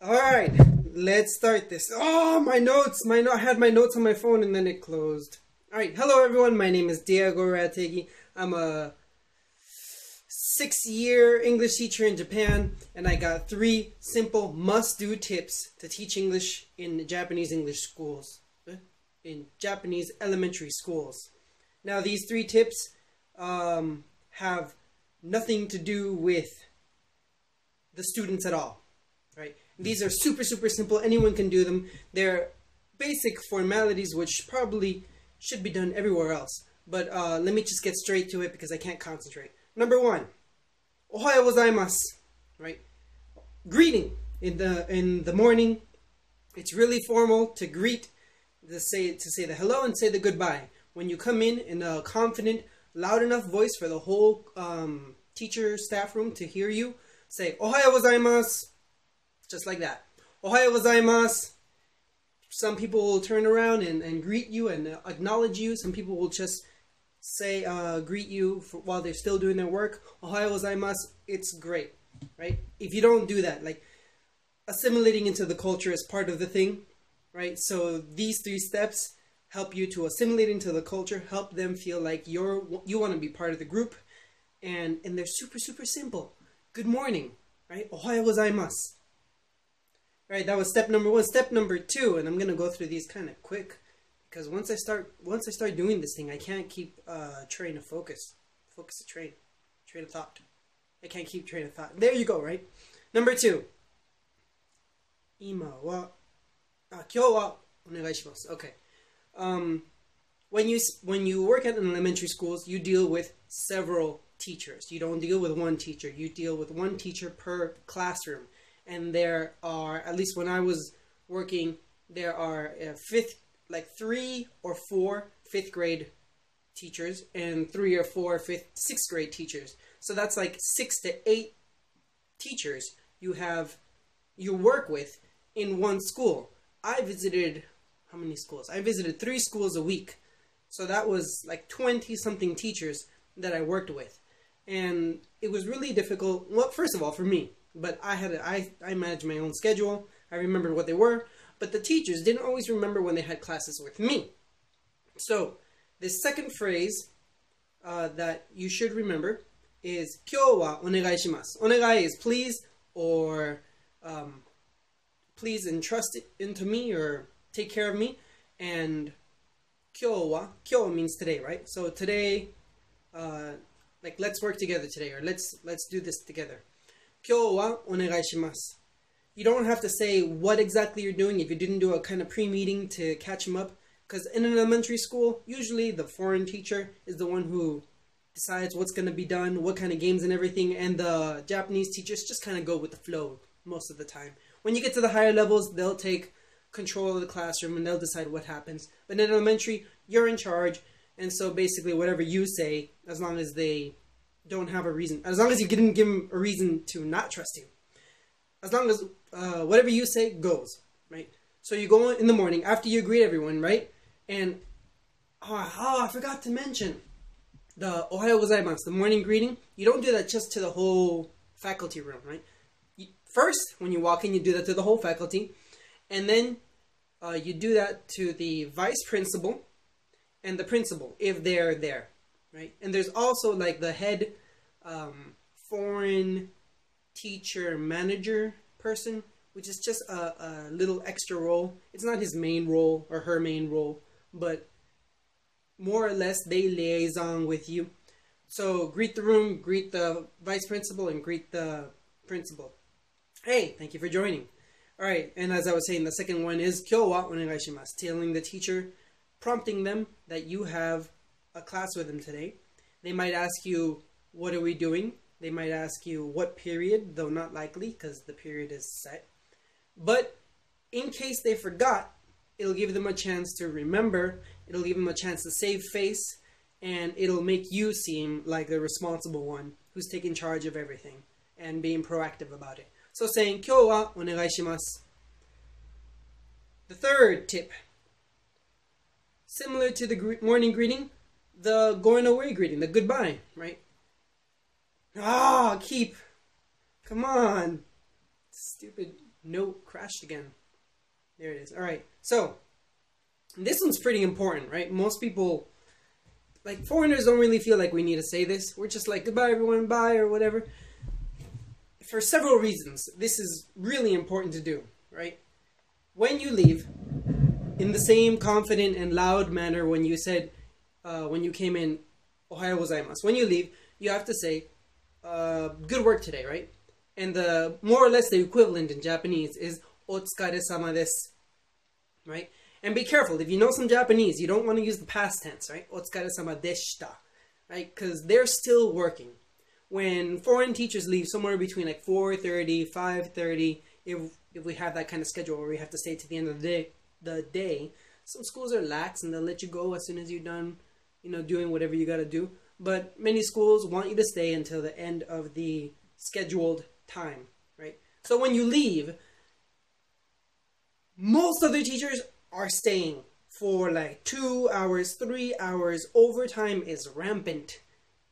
Alright, let's start this. Oh, my notes! I had my notes on my phone and then it closed. Alright, hello everyone, my name is Diego Rategi. I'm a 6-year English teacher in Japan, and I got 3 simple must-do tips to teach English in Japanese English schools. In Japanese elementary schools. Now, these 3 tips have nothing to do with the students at all, right? These are super simple. Anyone can do them. They're basic formalities which probably should be done everywhere else. But let me just get straight to it because I can't concentrate. Number 1, Ohayo gozaimasu, right? Greeting in the morning. It's really formal to greet, to say the hello and say the goodbye. When you come in a confident, loud enough voice for the whole teacher staff room to hear you, say Ohayo gozaimasu. Just like that. Ohayo gozaimasu. Some people will turn around and greet you and acknowledge you. Some people will just say, greet you while they're still doing their work. Ohayo gozaimasu. It's great, right? If you don't do that, like assimilating into the culture is part of the thing, right? So these 3 steps help you to assimilate into the culture, help them feel like you want to be part of the group, and they're super simple. Good morning, right? Ohayo gozaimasu. Right, that was step number 1. Step number 2, and I'm gonna go through these kind of quick because once I start doing this thing, I can't keep train of train of thought. I can't keep train of thought. There you go, right? Number 2. Ima wa kyou wa onegai shimasu. Okay. When you work at an elementary schools, you deal with several teachers. You don't deal with one teacher. You deal with one teacher per classroom. And there are, at least when I was working, there are 3 or 4 5th grade teachers and 3 or 4 6th grade teachers. So that's like 6 to 8 teachers you work with in one school. I visited, how many schools? I visited 3 schools a week. So that was like 20 something teachers that I worked with. And it was really difficult, well, first of all, for me. But I managed my own schedule. I remembered what they were. But the teachers didn't always remember when they had classes with me. So, the second phrase that you should remember is kyou wa onegai shimasu. Onegai is please, or please entrust it into me, or take care of me. And kyou means today, right? So today, like let's work together today, or let's do this together. Kyou wa onegai shimasu. You don't have to say what exactly you're doing if you didn't do a kind of pre-meeting to catch them up. Because in an elementary school, usually the foreign teacher is the one who decides what's going to be done, what kind of games and everything. And the Japanese teachers just kind of go with the flow most of the time. When you get to the higher levels, they'll take control of the classroom and they'll decide what happens. But in elementary, you're in charge. And so basically whatever you say, as long as they don't have a reason, as long as you didn't give them a reason to not trust you, as long as whatever you say goes, right? So you go in the morning after you greet everyone, right? And I forgot to mention the Ohayo gozaimasu, the morning greeting. You don't do that just to the whole faculty room, right? First, when you walk in, you do that to the whole faculty, and then you do that to the vice principal and the principal if they're there. Right? And there's also like the head foreign teacher manager person, which is just a little extra role. It's not his main role or her main role, but more or less they liaison with you. So greet the room, greet the vice principal, and greet the principal. Hey, thank you for joining. Alright, and as I was saying, the second one is kyou wa onegai shimasu, telling the teacher, prompting them that you have a class with them today. They might ask you, what are we doing? They might ask you what period, though not likely because the period is set. But in case they forgot, it'll give them a chance to remember, it'll give them a chance to save face, and it'll make you seem like the responsible one who's taking charge of everything and being proactive about it. So saying, kyou wa onegai shimasu. The third tip, similar to the morning greeting, the going away greeting, the goodbye, right? Come on. Stupid No, crashed again. There it is. All right. So this one's pretty important, right? Most people, like foreigners, don't really feel like we need to say this. We're just like, goodbye everyone, bye, or whatever. For several reasons, this is really important to do, right? When you leave, in the same confident and loud manner when you said, when you came in, Ohayo gozaimasu. When you leave, you have to say, good work today, right? And the more or less the equivalent in Japanese is otsukaresama desu, right? And be careful, if you know some Japanese, you don't want to use the past tense, right? Otsukaresama deshita, right? Because they're still working. When foreign teachers leave somewhere between like 4:30, 5:30, if we have that kind of schedule where we have to stay to the end of the day, some schools are lax and they'll let you go as soon as you're done, doing whatever you got to do. But many schools want you to stay until the end of the scheduled time, right? So when you leave, most other teachers are staying for like 2 hours, 3 hours. Overtime is rampant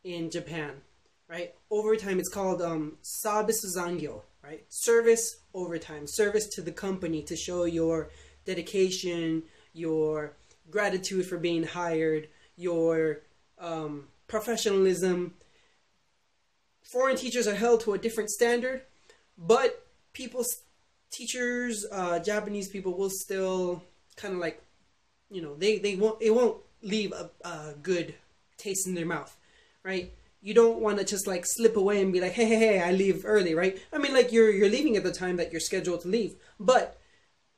in Japan, right? Overtime, it's called sabisu zangyo, right? Service overtime, service to the company to show your dedication, your gratitude for being hired, your professionalism. Foreign teachers are held to a different standard, but teachers, Japanese people will still kind of like, it won't leave a good taste in their mouth, right? You don't want to just like slip away and be like, hey, I leave early, right? I mean, like you're leaving at the time that you're scheduled to leave, but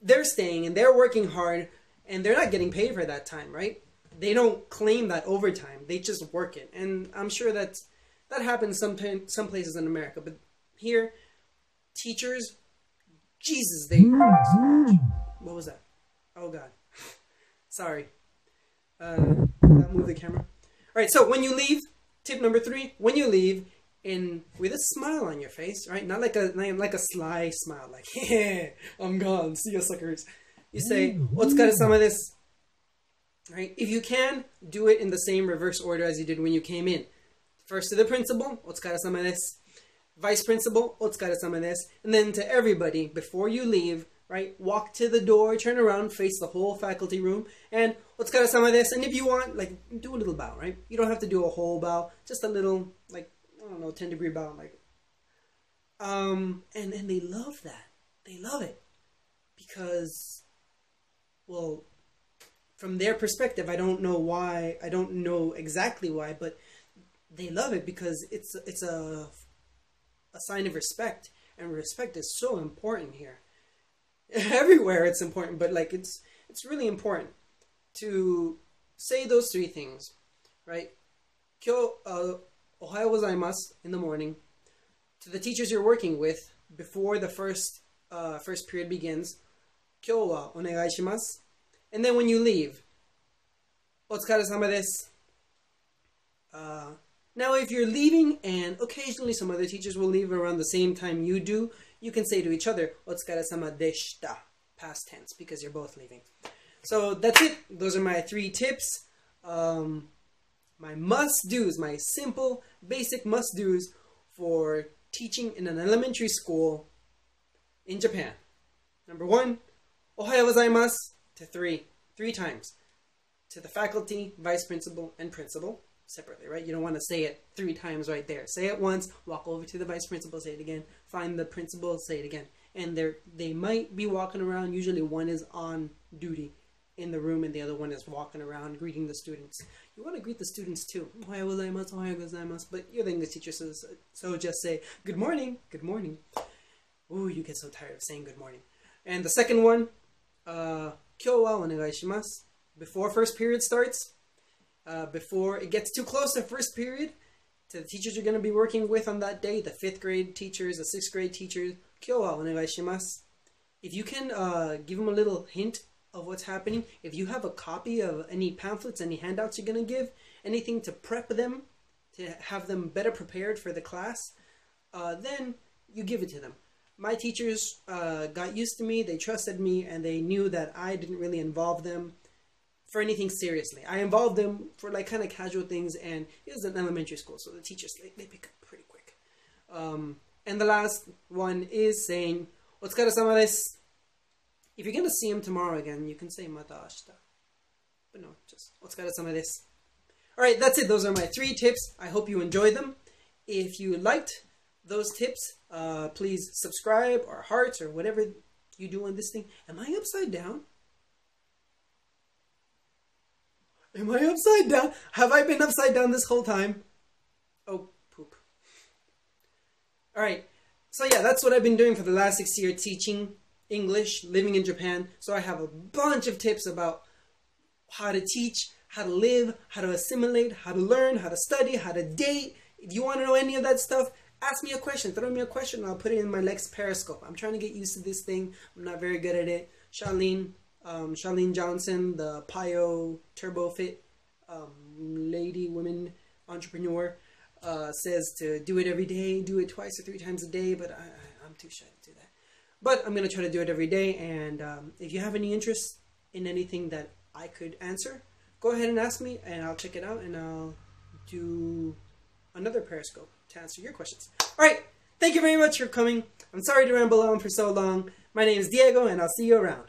they're staying and they're working hard and they're not getting paid for that time, right? They don't claim that overtime. They just work it. And I'm sure that happens some places in America, but here, teachers, Jesus, what was that? Oh God. Sorry. Move the camera. All right, so when you leave, tip number 3, when you leave, with a smile on your face, right? Not like a sly smile, like, yeah, I'm gone, see you suckers. You say, otsukaresama desu. Right? If you can, do it in the same reverse order as you did when you came in. First to the principal, otsukaresama desu. Vice principal, otsukaresama desu. And then to everybody, before you leave, right? Walk to the door, turn around, face the whole faculty room, and otsukaresama desu. And if you want, like, do a little bow, right? You don't have to do a whole bow, just a little, like, I don't know, 10-degree bow, like. And they love that. They love it. Because, well, from their perspective, I don't know why, I don't know exactly why, but they love it because it's a sign of respect, and respect is so important here. Everywhere it's important, but like it's really important to say those 3 things, right? Kyo, ohayo gozaimasu in the morning, to the teachers you're working with before the first period begins, kyo wa onegai shimasu. And then when you leave, otsukaresama desu. Now, if you're leaving, and occasionally some other teachers will leave around the same time you do, you can say to each other, otsukaresama deshita, past tense, because you're both leaving. So that's it. Those are my 3 tips. My must-dos, my simple, basic must-dos for teaching in an elementary school in Japan. Number 1, ohayo gozaimasu to 3 times. To the faculty, vice principal, and principal. Separately, right? You don't want to say it 3 times right there. Say it once, walk over to the vice principal, say it again, find the principal, say it again. And they might be walking around. Usually one is on duty in the room and the other one is walking around greeting the students. You want to greet the students too. Ohayo gozaimasu, ohayo gozaimasu. But you're the English teacher, so just say, good morning, good morning. Ooh, you get so tired of saying good morning. And the second one, kyo wa onegai shimasu. Before first period starts, before it gets too close to first period, to the teachers you're going to be working with on that day, the 5th grade teachers, the 6th grade teachers, kyo wa onegai shimasu. If you can give them a little hint of what's happening, if you have a copy of any pamphlets, any handouts you're going to give, anything to prep them, to have them better prepared for the class, then you give it to them. My teachers got used to me, they trusted me, and they knew that I didn't really involve them for anything seriously. I involved them for like kind of casual things, and it was an elementary school, so the teachers, they pick up pretty quick. And the last one is saying, Otsukaresama desu. If you're going to see him tomorrow again, you can say mata ashita. But no, just otsukaresama desu. Alright, that's it. Those are my 3 tips. I hope you enjoyed them. If you liked those tips, please subscribe or hearts or whatever you do on this thing. Am I upside down? Am I upside down? Have I been upside down this whole time? Oh, poop. Alright, so yeah, that's what I've been doing for the last 6 years, teaching English, living in Japan. So I have a bunch of tips about how to teach, how to live, how to assimilate, how to learn, how to study, how to date. If you want to know any of that stuff, ask me a question. Throw me a question and I'll put it in my next Periscope. I'm trying to get used to this thing. I'm not very good at it. Charlene Johnson, the Pio Turbo Fit woman entrepreneur, says to do it every day, do it 2 or 3 times a day, but I'm too shy to do that. But I'm going to try to do it every day, and if you have any interest in anything that I could answer, go ahead and ask me, and I'll check it out, and I'll do another Periscope to answer your questions. Alright, thank you very much for coming. I'm sorry to ramble on for so long. My name is Diego, and I'll see you around.